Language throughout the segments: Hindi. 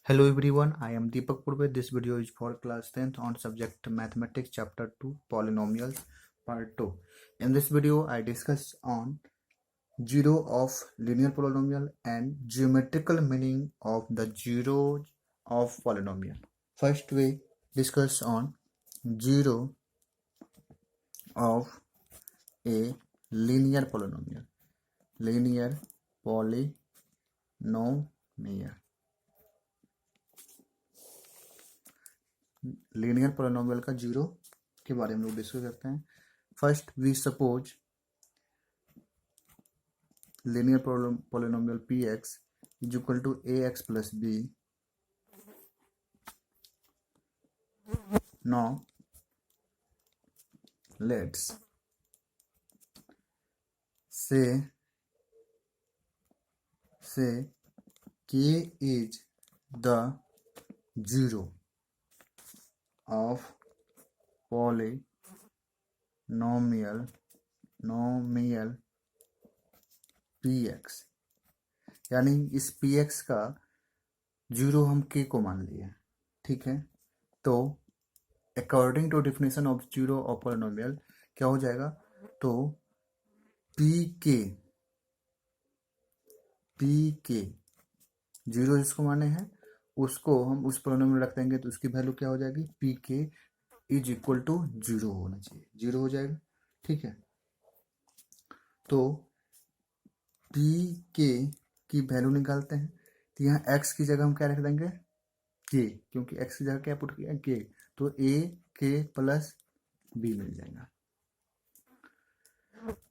Hello everyone, I am Deepak Purve. This video is for class 10th on subject Mathematics chapter 2 Polynomials part 2. In this video I discuss on zero of linear polynomial and geometrical meaning of the zero of polynomial. First we discuss on zero of a linear polynomial. Linear polynomial. Linear polynomial का जीरो के बारे में लोग डिस्कस करते हैं. First we suppose linear polynomial P X is equal to A X plus B. Now let's say k is the zero of polynomial px. यानी इस px का जीरो हम k को मान लिए. ठीक है, तो according to definition of zero of polynomial क्या हो जाएगा, तो pk जीरो जिसको माने हैं उसको हम उस पॉलिनोमियल रख देंगे तो उसकी वैल्यू क्या हो जाएगी, pk is equal to zero होना चाहिए, जीरो हो जाएगा. ठीक है, तो pk की वैल्यू निकालते हैं. तो यहाँ x की जगह हम क्या रख देंगे, k, क्योंकि x की जगह क्या पुट किया, k, तो a k प्लस b मिल जाएगा.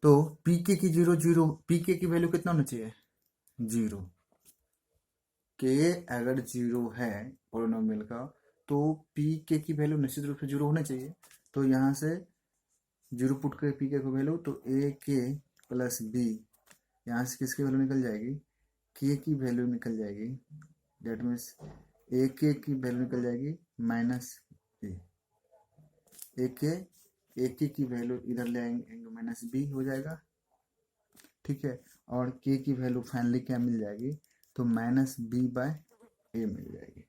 तो pk की pk की वैल्यू कितना होना चाहिए, जीरो. के अगर जीरो है पॉलिनोमियल का तो pk की वैल्यू निश्चित रूप से जीरो होना चाहिए. तो यहाँ से जीरो पुट कर pk को वैल्यू, तो a k प्लस b, यहाँ से किसकी वैल्यू निकल जाएगी, k की वैल्यू निकल जाएगी. डेट मीन्स a k की वैल्यू निकल जाएगी माइनस b. a k की वैल्यू इधर ले आएंगे माइनस b हो जाएगा. ठीक है, और k की वैल्यू फाइनली क्या मिल जाएगी, तो माइनस b बाय a मिल जाएगी.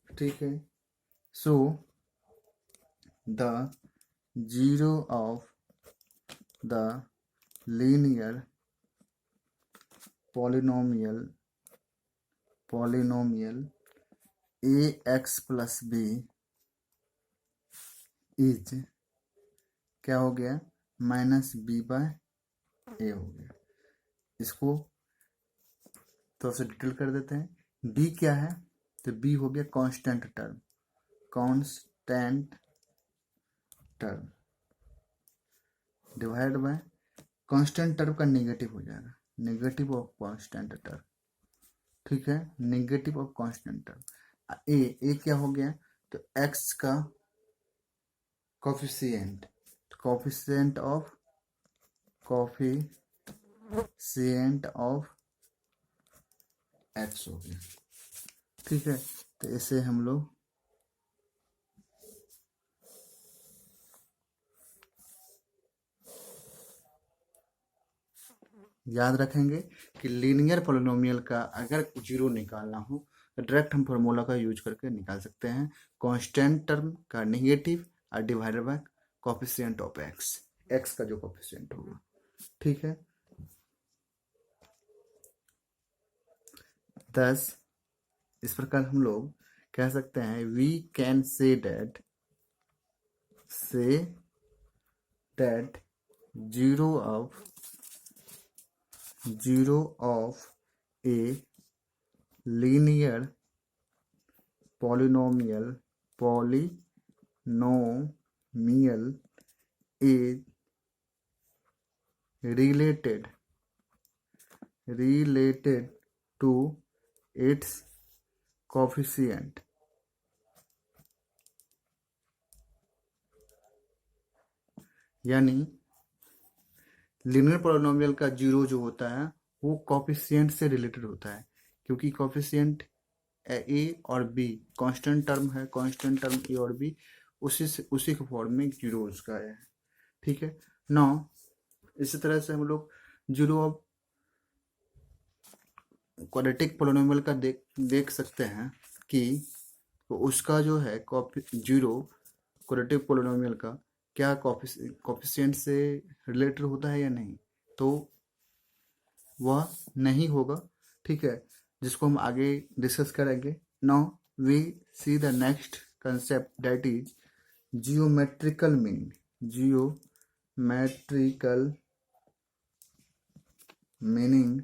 ठीक है, so the zero of the linear polynomial ax plus b is क्या हो गया, माइनस b बाय a हो गया. इसको तो से डिटेल कर देते हैं. b क्या है, तो b हो गया constant term divide by constant term का नेगेटिव हो जाएगा, नेगेटिव ऑफ कांस्टेंट टर्म. ठीक है, नेगेटिव ऑफ कांस्टेंट टर्म. ए क्या हो गया, तो x का कोफिशिएंट ऑफ x हो गया. ठीक है, तो इसे हम लोग याद रखेंगे कि लीनियर पोलिनोमियल का अगर जीरो निकालना हो तो डायरेक्ट हम फॉर्मूला का यूज करके निकाल सकते हैं. कांस्टेंट टर्म का नेगेटिव और divided by coefficient of x का जो कोफिशिएंट होगा. ठीक है, thus इस प्रकार हम लोग कह सकते हैं, we can say that zero of a linear polynomial is related to its coefficient. यानी लीनियर पोलिनोमियल का जीरो जो होता है वो कोफिशिएंट से रिलेटेड होता है, क्योंकि कोफिशिएंट ए और बी कांस्टेंट टर्म है, कांस्टेंट टर्म ए और बी उसी के फॉर्म में जीरो उसका है. ठीक है, नाउ इसी तरह से हम लोग जीरो ऑफ क्वाड्रेटिक पोलिनोमियल का देख सकते हैं कि तो उसका जो है जीरो क्वाड्रेटिक पोलिनोमियल का क्या कोफिशिएंट से रिलेटेड होता है या नहीं, तो वह नहीं होगा। ठीक है, जिसको हम आगे डिस्कस करेंगे। Now we see the next concept, that is geometrical meaning. Geometrical meaning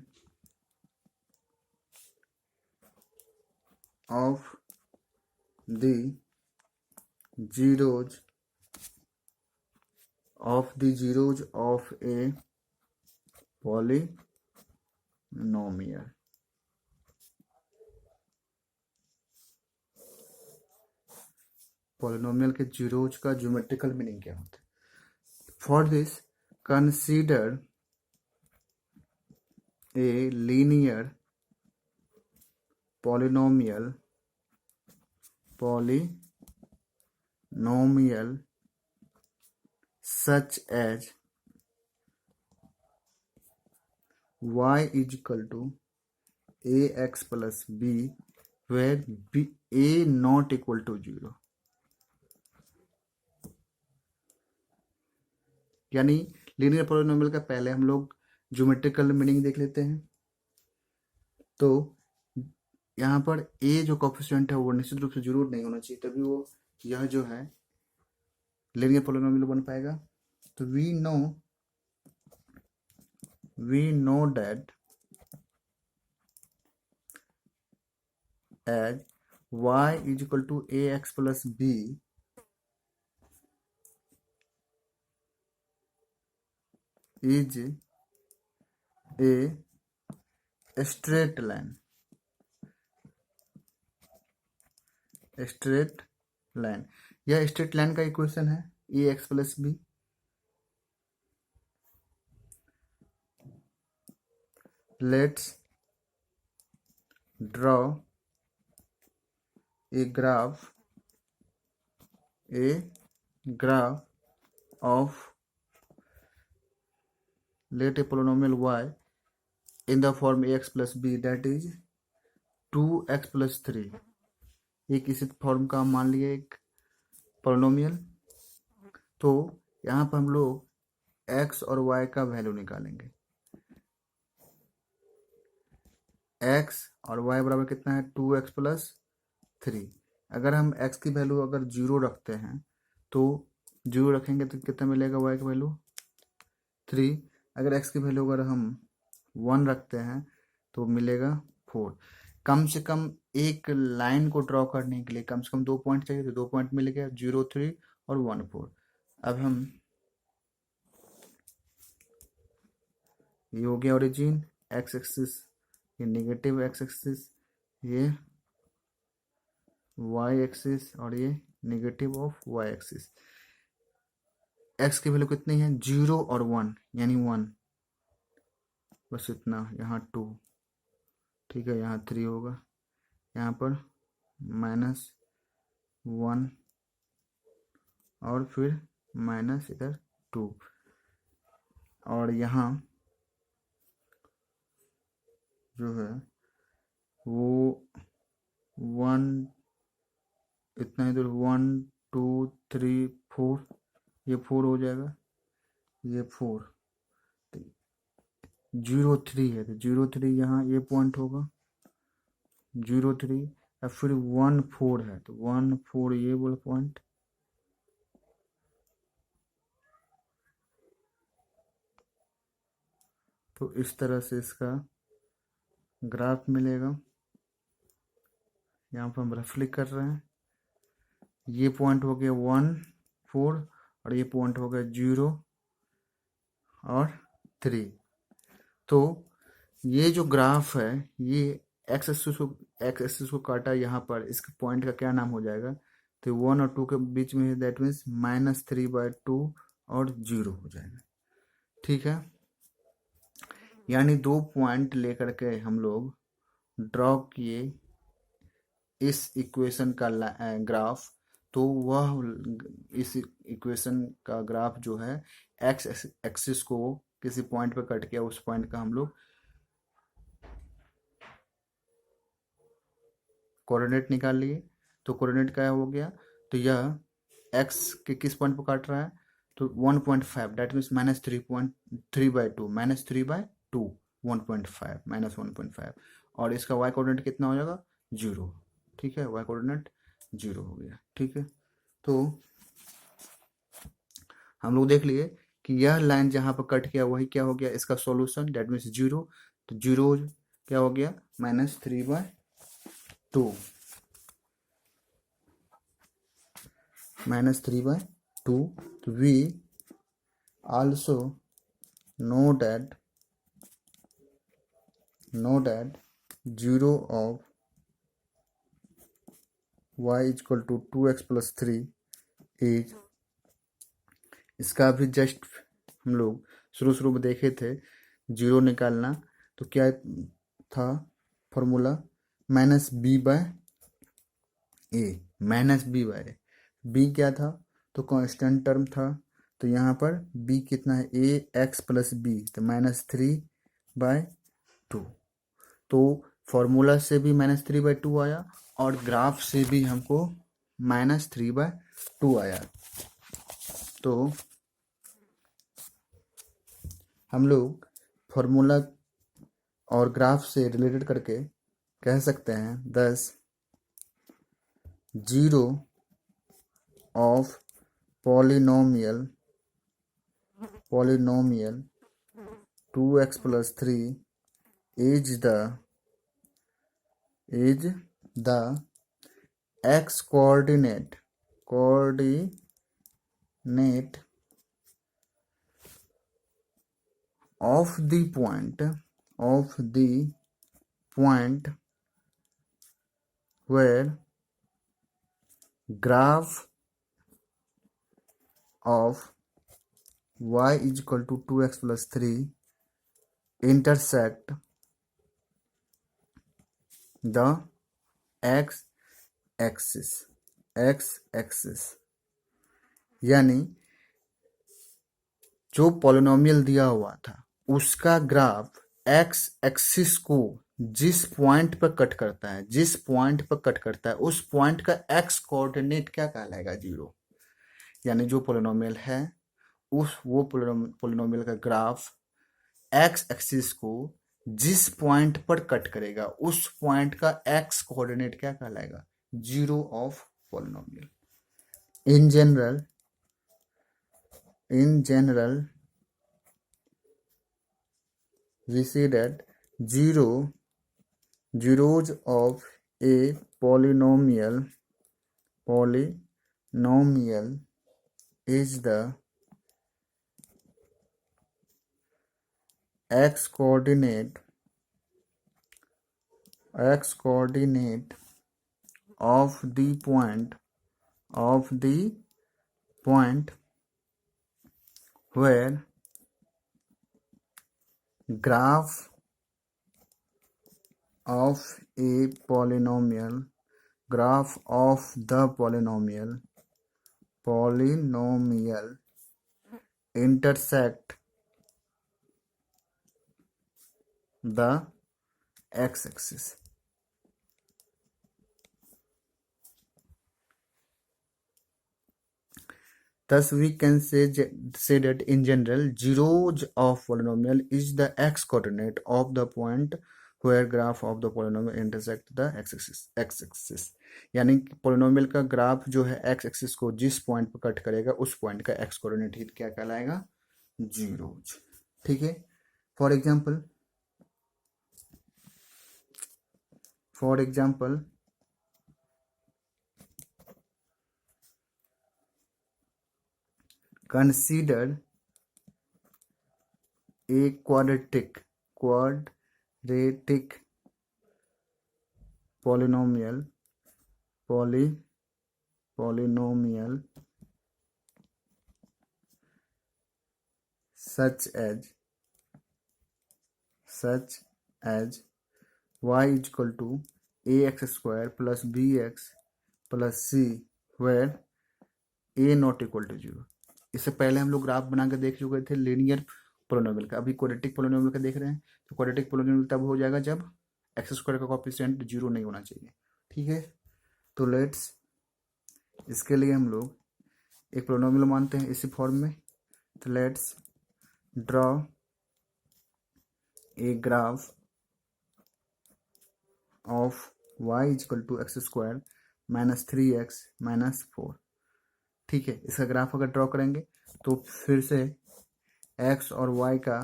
of the zeros of a polynomial। Polynomial के जीरोज का ज्योमेट्रिकल मीनिंग क्या होता है? For this consider a linear polynomial such as y is equal to ax plus b where a not equal to 0। यानी लीनियर पॉलिनोमियल का पहले हम लोग ज्योमेट्रिकल मीनिंग देख लेते हैं। तो यहाँ पर ए जो कोफिशिएंट है वो निश्चित रूप से जरूर नहीं होना चाहिए, तभी वो यह जो है लीनियर पॉलिनोमियल बन पाएगा। तो we know that as y is equal to ax plus b is a straight line। यह स्ट्रेट लाइन का इक्वेशन है ax plus b। Let's draw a graph of let a polynomial y in the form ax plus b that is 2x plus 3। एक इसी फॉर्म का मान लिया एक पोलिनोमियल। तो यहाँ पर हम लोग x और y का वैल्यू निकालेंगे। x और y बराबर कितना है 2x plus 3। अगर हम x की वैल्यू अगर 0 रखते हैं तो 0 रखेंगे तो कितना मिलेगा y की वैल्यू 3। अगर x की वैल्यू अगर हम 1 रखते हैं तो मिलेगा 4। कम से कम एक लाइन को ड्रॉ करने के लिए कम से कम 2 पॉइंट चाहिए, तो 2 पॉइंट मिल गया 0 3 और 1 4। अब हम ये हो गया ओरिजिन x एक्सिस, ये नेगेटिव x एक्सिस, ये y एक्सिस और ये negative of y axis. x की वैल्यू कितनी है 0 और 1 यानी 1, बस इतना। यहाँ 2, ठीक है, यहाँ 3 होगा, यहाँ पर -1 और फिर माइनस इधर 2 और यहाँ जो है वो 1 इतना, इधर 1 2 3 4, ये 4 हो जाएगा, ये 4, 0 3 है तो 0 3 यहाँ ये पॉइंट होगा 0 3 और फिर 1 4 है तो 1 4 ये वाला पॉइंट। तो इस तरह से इसका ग्राफ मिलेगा। यहाँ पर हम रफली कर रहे हैं, ये पॉइंट हो गया 1 4 और ये पॉइंट हो गया 0 और 3। तो ये जो ग्राफ है ये एक्स एक्सिस को काटा यहाँ पर, इसके पॉइंट का क्या नाम हो जाएगा, तो 1 और 2 के बीच में है, दैट मीन्स -3/2 और 0 हो जाएगा। ठीक है, यानी 2 पॉइंट लेकर के हम लोग ड्रॉ किए इस इक्वेशन का ग्राफ। तो वह इस इक्वेशन का ग्राफ जो है एक्स एक्सिस को किसी पॉइंट पर कट किया, उस पॉइंट का हम लोग कोऑर्डिनेट निकाल लिए, तो कोऑर्डिनेट क्या हो गया, तो यह एक्स के किस पॉइंट पर काट रहा है, तो 1.5, डेट मीन्स -3/2, -3/2 1.5 -1.5, और इसका वाई कोऑर्डिनेट कितना हो जाएगा, 0। ठीक है, वाई कोऑर्डिनेट 0 हो गया। ठीक है, तो हम लोग देख लिए कि यह लाइन जहाँ पर कट किया वही क्या हो गया, इसका सॉल्यूशन, डेट मीन्स 0। तो 0 क्या हो गया, -3/2, -3/2। तो we also know that 0 of y equal to 2x plus 3 is, इसका भी जस्ट हम लोग शुरू में देखे थे, 0 निकालना, तो क्या था फॉर्मूला, -b/a, b क्या था, तो कांस्टेंट टर्म था, तो यहाँ पर b कितना है, ax प्लस b, तो -3/2। तो फॉर्मूला से भी -3/2 आया और ग्राफ से भी हमको -3/2 आया। तो हम लोग फॉर्मूला और ग्राफ से रिलेटेड करके कह सकते हैं, thus 0 of polynomial 2x plus 3 is the x coordinate of the point where graph of y is equal to 2x plus 3 intersect the x axis, यानी जो पॉलिनोमियल दिया हुआ था उसका ग्राफ एक्स एक्सिस को जिस पॉइंट पर कट करता है, उस पॉइंट का एक्स कोऑर्डिनेट क्या कहलाएगा, 0। यानी जो पॉलिनोमियल है वो पॉलिनोमियल का ग्राफ एक्स एक्सिस को जिस पॉइंट पर कट करेगा उस पॉइंट का एक्स कोऑर्डिनेट क्या कहलाएगा, 0 of polynomial. In general, we see that zeros of a polynomial is the x coordinate of the point where graph of the polynomial intersect the x-axis. Thus, we can say that in general, zeros of polynomial is the x-coordinate of the point where graph of the polynomial intersect the x-axis. यानी पोलिनोमियल का ग्राफ जो है एक्स एक्सिस को जिस पॉइंट पर कट करेगा उस पॉइंट का एक्स कोऑर्डिनेट ही क्या कहलाएगा, जीरोज। ठीक है, for example consider a quadratic polynomial such as y is equal to ax square plus bx plus c where a not equal to 0। इससे पहले हम लोग ग्राफ बना के देख चुके थे लीनियर पोलिनोमियल का, अभी क्वाड्रेटिक पोलिनोमियल का देख रहे हैं। तो क्वाड्रेटिक पोलिनोमियल तब हो जाएगा जब एक्स स्क्वायर का कोएफिशिएंट 0 नहीं होना चाहिए। ठीक है, तो लेट्स इसके लिए हम लोग एक पोलिनोमियल मानते हैं इसी फॉर्म में। तो let's draw a graph of y equal to X square minus 3x minus 4। ठीक है, इसका ग्राफ अगर ड्रॉ करेंगे तो फिर से x और y का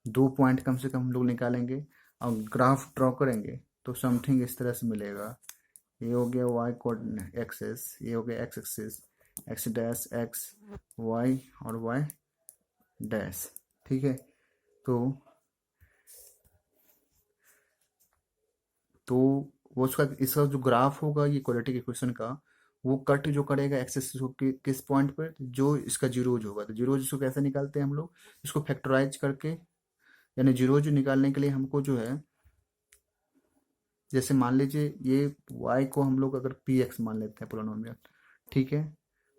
2 पॉइंट कम से कम हम लोग निकालेंगे और ग्राफ ड्रॉ करेंगे तो समथिंग इस तरह से मिलेगा। ये हो गया y कोऑर्डिनेट एक्सिस, ये हो गया x axis, x dash x y और y डैश। ठीक है, तो वो उसका इसका जो ग्राफ होगा ये क्वाड्रेटिक इक्वेशन का, वो कट जो करेगा एक्सिस को किस पॉइंट पर, जो इसका जीरोज होगा। तो जीरोज इसको कैसे निकालते हैं हम लोग, इसको फैक्टराइज करके, यानी जीरोज निकालने के लिए हमको जो है, जैसे मान लीजिए ये y को हम लोग अगर पी एक्स मान लेते हैं पोलिनोमियल। ठीक है,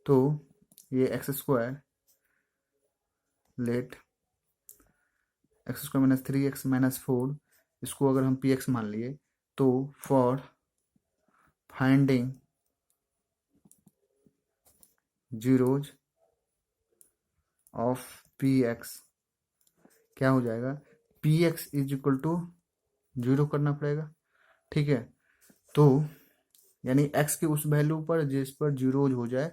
तो ये X square let X square minus 3x minus 4, इसको अगर हम पी एक्स मान लिए तो for finding zeros of P X क्या हो जाएगा, P X is equal to 0 करना पड़ेगा। ठीक है, तो यानी x के उस वैल्यू पर जिस पर जीरोज हो जाए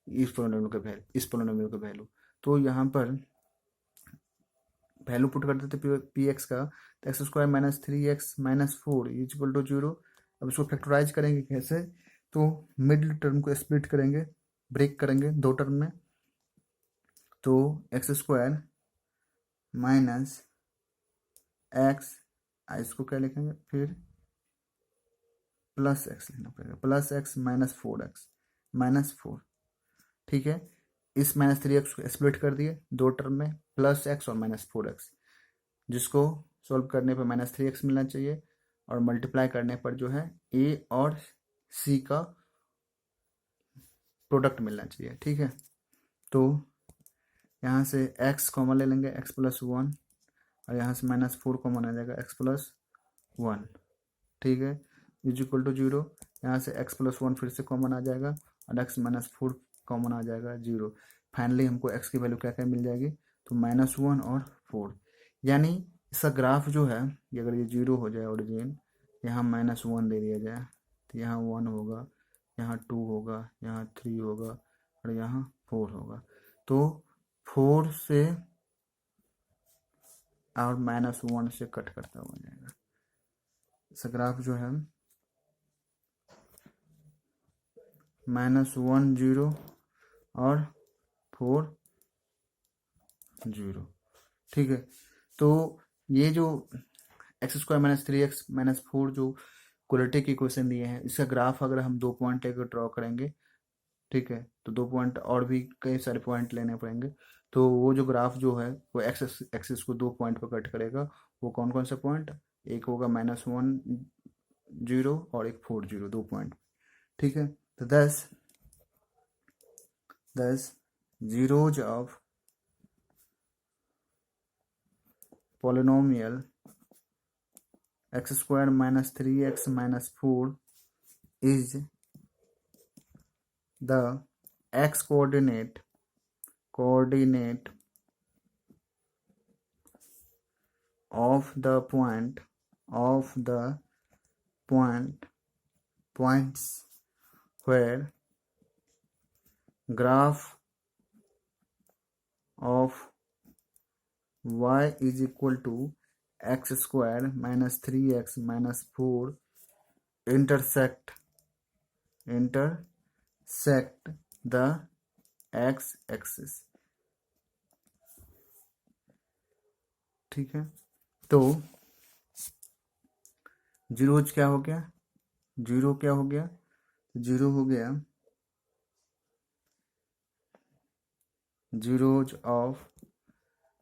इस पोलिनोमियल का वैल्यू। तो यहाँ पर वैल्यू पुट कर देते पी एक्स का, तो X square minus 3x minus 4 is equal to 0। अब इसको फैक्टराइज करेंगे कैसे, तो मिडिल टर्म को स्प्लिट करेंगे, ब्रेक करेंगे दो टर्म में। तो एक्स स्क्वायर माइनस एक्स, इसको क्या लिखेंगे फिर प्लस एक्स लिखना पड़ेगा, plus x minus 4x minus 4। ठीक है, इस माइनस 3x को स्प्लिट कर दिए दो टर्म में, प्लस एक्स और माइनस 4x, जिसको सॉल्व करने पर माइनस 3x मिलना चाहिए और मल्टीप्लाई करने पर जो है a और c का प्रोडक्ट मिलना चाहिए। ठीक है, तो यहाँ से x कॉमन ले लेंगे, x प्लस 1, और यहाँ से माइनस 4 कॉमन आ जाएगा, x प्लस 1। ठीक है, इज इक्वल टू 0। यहाँ से x प्लस 1 फिर से कॉमन आ जाएगा और x माइनस 4 कॉमन आ जाएगा, 0। फाइनली हमको x की वैल्यू क्या क्या मिल जाएगी, तो माइनस 1 और 4। यानी इसका ग्राफ जो है, ये अगर ये 0 हो जाए ओरिजिन, यहाँ माइनस 1 दे दिया जाए तो यहाँ 1 होगा, यहाँ 2 होगा, यहाँ 3 होगा और यहाँ 4 होगा। तो 4 से और माइनस 1 से कट करता हुआ जाएगा। इसका ग्राफ जो है -1 0 और 4 0। ठीक है, तो ये जो x square minus 3x minus 4 जो क्वाड्रेटिक इक्वेशन दिए हैं, इसका ग्राफ अगर हम 2 पॉइंट लेकर ड्रॉ करेंगे, ठीक है, तो 2 पॉइंट और भी कई सारे पॉइंट लेने पड़ेंगे। तो वो जो ग्राफ जो है वो एक्स एक्सिस को 2 पॉइंट पर कट करेगा। वो कौन कौन सा पॉइंट, एक होगा -1 0 और एक 4 0, 2 पॉइंट। ठीक है, तो thus zeros of polynomial x square minus 3x minus 4 is the x coordinate of the points where graph of y is equal to x square minus 3x minus 4 intersect the x axis। ठीक है, तो जीरोज क्या हो गया, जीरो क्या हो गया, जीरो हो गया zeros of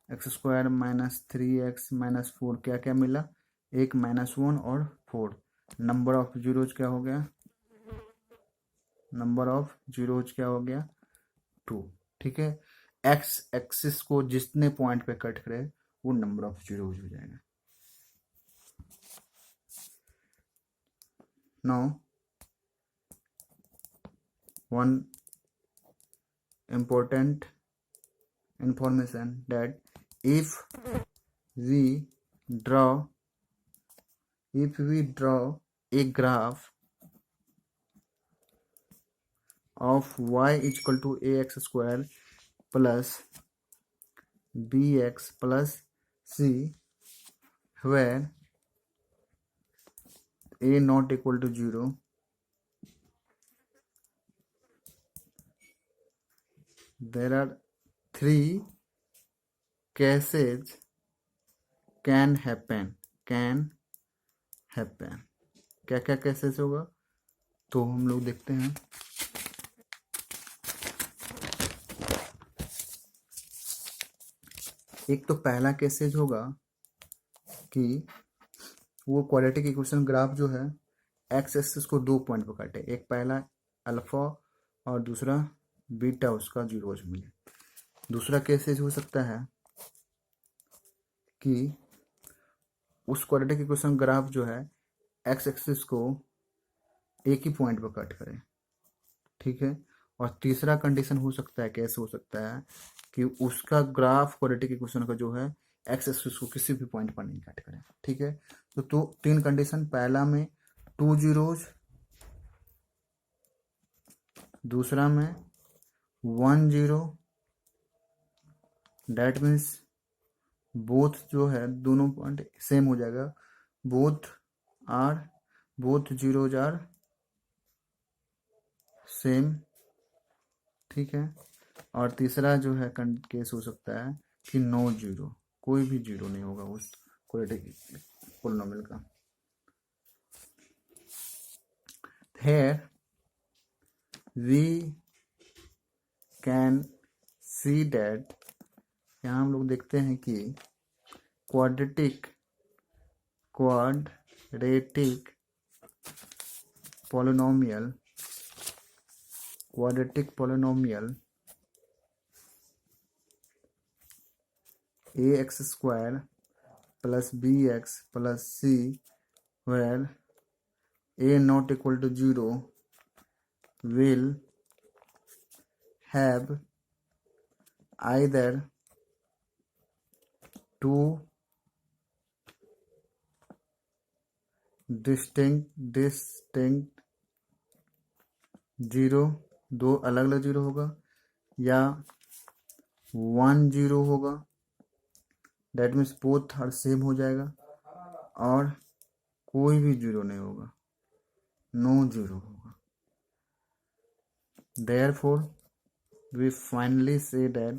x square minus 3x minus 4, क्या क्या मिला, एक -1 और 4। नंबर ऑफ जीरोज क्या हो गया, नंबर ऑफ जीरोज क्या हो गया 2। ठीक है, एक्स एक्सिस को जितने पॉइंट पे कट करे वो नंबर ऑफ जीरोज हो जाएगा। Now one important information that if we draw a graph of y is equal to ax square plus bx plus c where a not equal to 0, there are 3 cases can happen. क्या क्या केसेस होगा तो हम लोग देखते हैं। एक तो पहला केसेज होगा कि वो क्वाड्रेटिक इक्वेशन ग्राफ जो है एक्स एक्सिस को 2 पॉइंट पर काटे, एक पहला अल्फा और दूसरा बीटा उसका 0 मिले। दूसरा केसेज हो सकता है कि उस क्वाड्रेटिक इक्वेशन ग्राफ जो है एक्स एक्सिस को एक ही पॉइंट पर कट करे, ठीक है। और तीसरा कंडीशन हो सकता है, कैसे हो सकता है कि उसका ग्राफ क्वाड्रेटिक इक्वेशन का जो है एक्स एक्सिस को किसी भी पॉइंट पर नहीं कट करे, ठीक है। तो 3 कंडीशन, पहला में 2 जीरोज, दूसरा में 1 जीरो, डेट मीन्स बोथ जो है दोनों पॉइंट सेम हो जाएगा, बोथ जीरोज आर सेम, ठीक है। और तीसरा जो है केस हो सकता है कि नो जीरो, कोई भी जीरो नहीं होगा उस क्वाड्रेटिक पोलिनोमियल का। Here we can see that, यहाँ हम लोग देखते हैं कि quadratic polynomial ax square plus bx plus c where a not equal to 0 will have either two distinct zero, 2 अलग अलग जीरो होगा, या 1 जीरो होगा, that means both are same हो जाएगा, और कोई भी जीरो नहीं होगा, नो जीरो होगा। Therefore we finally say that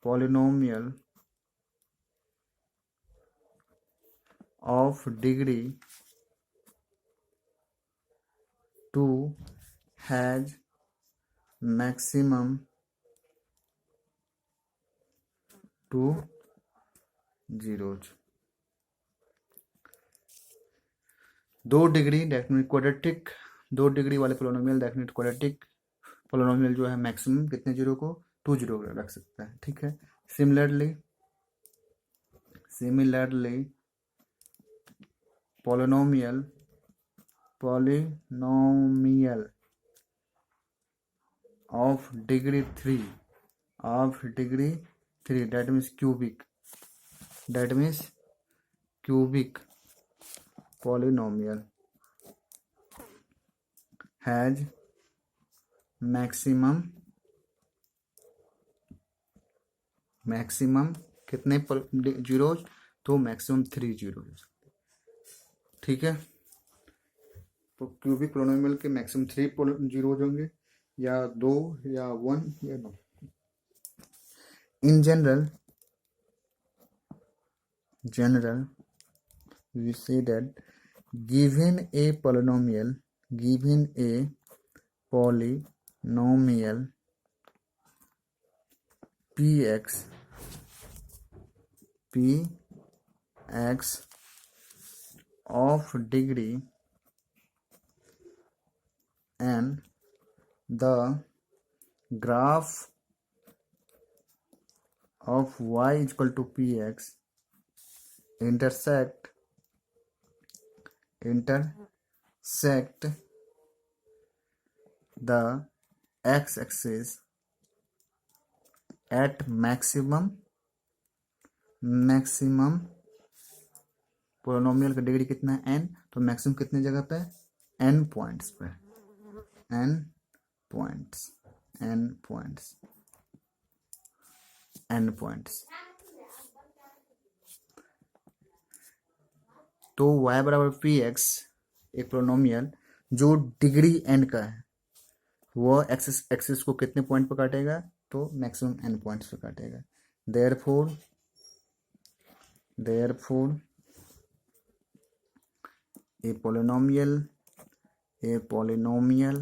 polynomial of degree 2 has maximum 2 zeros। 2 degree definite quadratic, 2 degree वाले पोलिनोमियल डेफिनेट क्वाड्रेटिक पोलिनोमियल जो है मैक्सिमम कितने जीरो को 2 जीरो रख सकता है, ठीक है। Similarly polynomial of degree 3 that means cubic polynomial has maximum कितने जीरोज, तो मैक्सिमम 3 जीरो, ठीक है। तो क्यूबिक पोलिनोमियल के मैक्सिमम 3 जीरोज होंगे, या 2 या 1 या 9। इन general we say that given a polynomial px of degree and the graph of y is equal to px intersect the x-axis at maximum polynomial का डिग्री कितना है n, तो मैक्सिमम कितने जगह पे, n पॉइंट्स पे, n पॉइंट्स। तो y बराबर पी एक्स एक पोलिनोमियल जो डिग्री n का है वो एक्सिस को कितने पॉइंट पे काटेगा, तो मैक्सिमम n पॉइंट्स पे काटेगा। Therefore a polynomial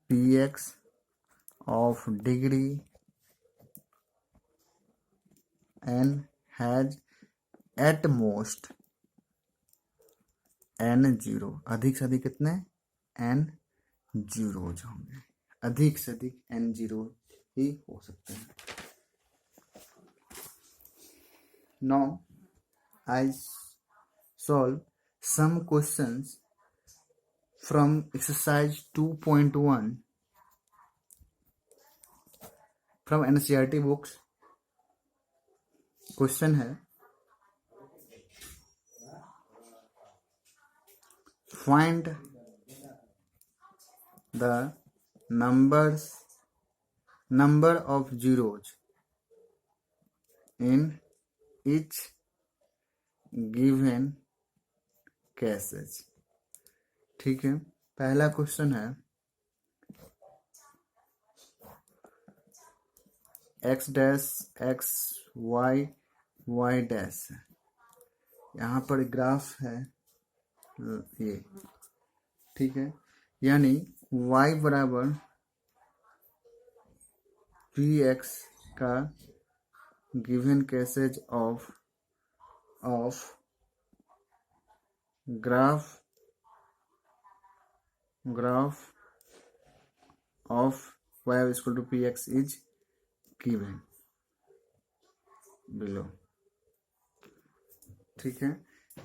px of degree n has at most n zero, अधिक से अधिक कितने n जीरोज होंगे, अधिक से अधिक n जीरो ही हो सकते हैं। Now I solve some questions from exercise 2.1 from NCERT books। Question है find the number of zeros in each given cases. ठीक है, पहला क्वेश्चन है x dash x y dash, यहाँ पर ग्राफ है ये। ठीक है, यानी y बराबर पी एक्स का given cases of graph of y is equal to px is given below। ठीक है,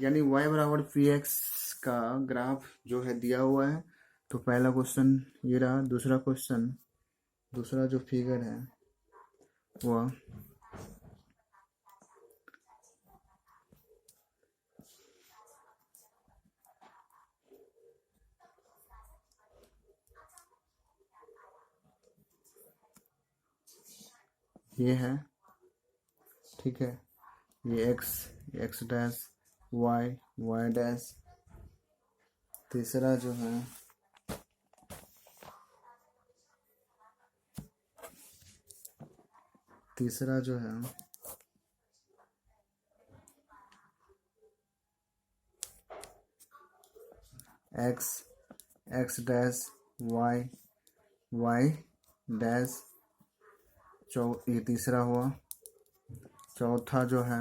यानी y बराबर px का ग्राफ जो है दिया हुआ है। तो पहला क्वेश्चन ये रहा। दूसरा जो फिगर है वह ये है। ठीक है, ये x डैश y डैश। तीसरा जो है x डैश y डैश। ये तीसरा हुआ। चौथा जो है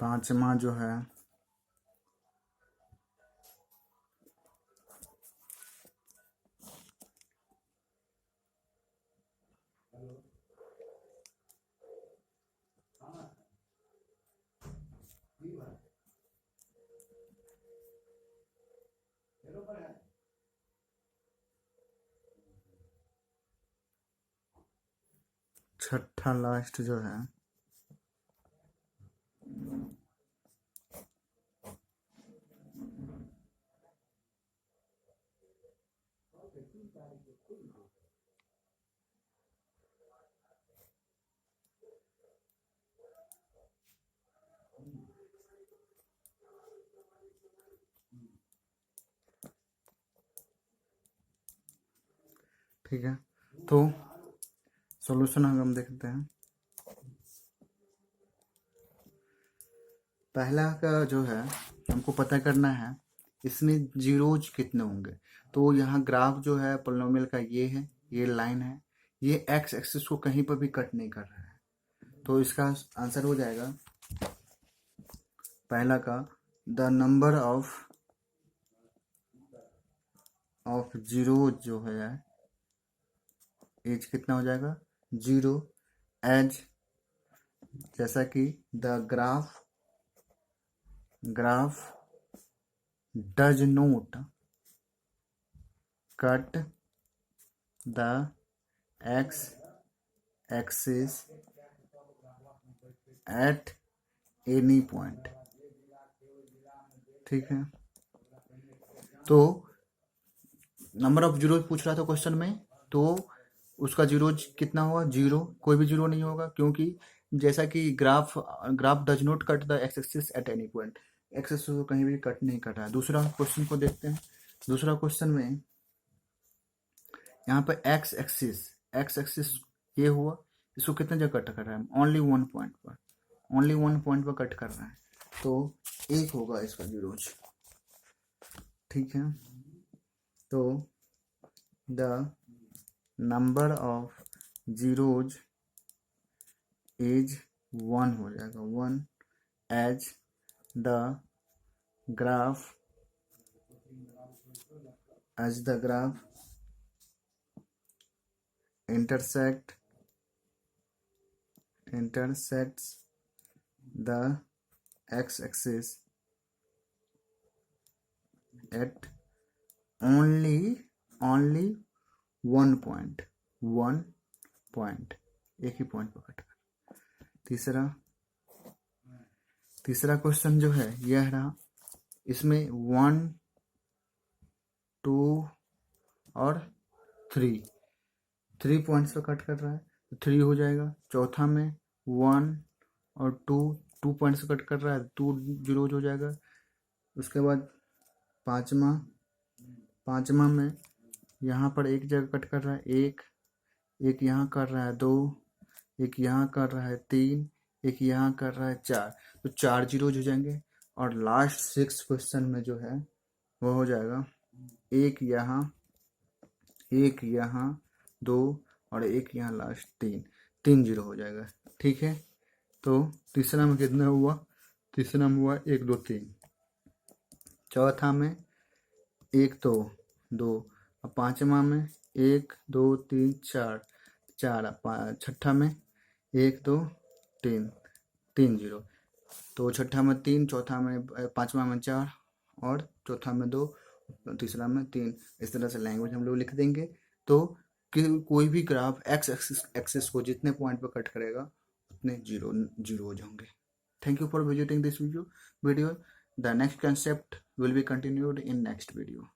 पांचवा जो है छठा लास्ट जो है ठीक है। तो सॉल्यूशन हम देखते हैं। पहला का जो है हमको पता करना है इसमें जीरोज कितने होंगे। तो यहाँ ग्राफ जो है पोलिनोमियल का ये है, ये लाइन है, ये एक्स एक्सिस को कहीं पर भी कट नहीं कर रहा है। तो इसका आंसर हो जाएगा पहला का द नंबर ऑफ जीरो जो है एज कितना हो जाएगा 0 एज, जैसा कि the graph does note cut the x axis at any point. ठीक है, तो नंबर ऑफ जीरो पूछ रहा था क्वेश्चन में, तो उसका जीरोज कितना हुआ 0, कोई भी जीरो नहीं होगा, क्योंकि जैसा कि graph does not cut the x axis at any point, x axis को कहीं भी कट नहीं कर रहा है। दूसरा क्वेश्चन को देखते हैं। दूसरा क्वेश्चन में यहाँ पर एक्स एक्सिस ये हुआ, इसको कितने जगह कट कर रहा है, ओनली वन पॉइंट पर कट कर रहा है, तो 1 होगा इसका जीरोज। ठीक है, तो the number of zeros is 1 हो जाएगा, 1 as the graph intersects the x-axis at only one point, एक ही पॉइंट पर कट कर। तीसरा क्वेश्चन जो है यह रहा, इसमें 1, 2 और 3 पॉइंट्स पर कट कर रहा है, तो 3 हो जाएगा। चौथा में 1 और 2 पॉइंट्स पर कट कर रहा है, 2 जीरोज हो जाएगा। उसके बाद पांचवा में यहाँ पर एक जगह कट कर रहा है, एक यहाँ कर रहा है 2, एक यहाँ कर रहा है 3, एक यहाँ कर रहा है 4, तो 4 जीरोज हो जाएंगे। और लास्ट 6 क्वेश्चन में जो है वो हो जाएगा एक यहाँ 2 और एक यहाँ लास्ट 3 जीरो हो जाएगा। ठीक है, तो तीसरा में कितना हुआ, तीसरा में हुआ 1 2 3, चौथा में 1 2, और पांचवा में 1 2 3 4, छठा में 1 2 3 जीरो, तो छठा में 3, चौथा में, पांचवा में 4 और चौथा में 2, तीसरा में 3। इस तरह से लैंग्वेज हम लोग लिख देंगे। तो कोई भी ग्राफ एक्स एक्सिस को जितने पॉइंट पर कट करेगा उतने जीरो हो जाएंगे। Thank you for visiting this video. The next concept will be continued in next video.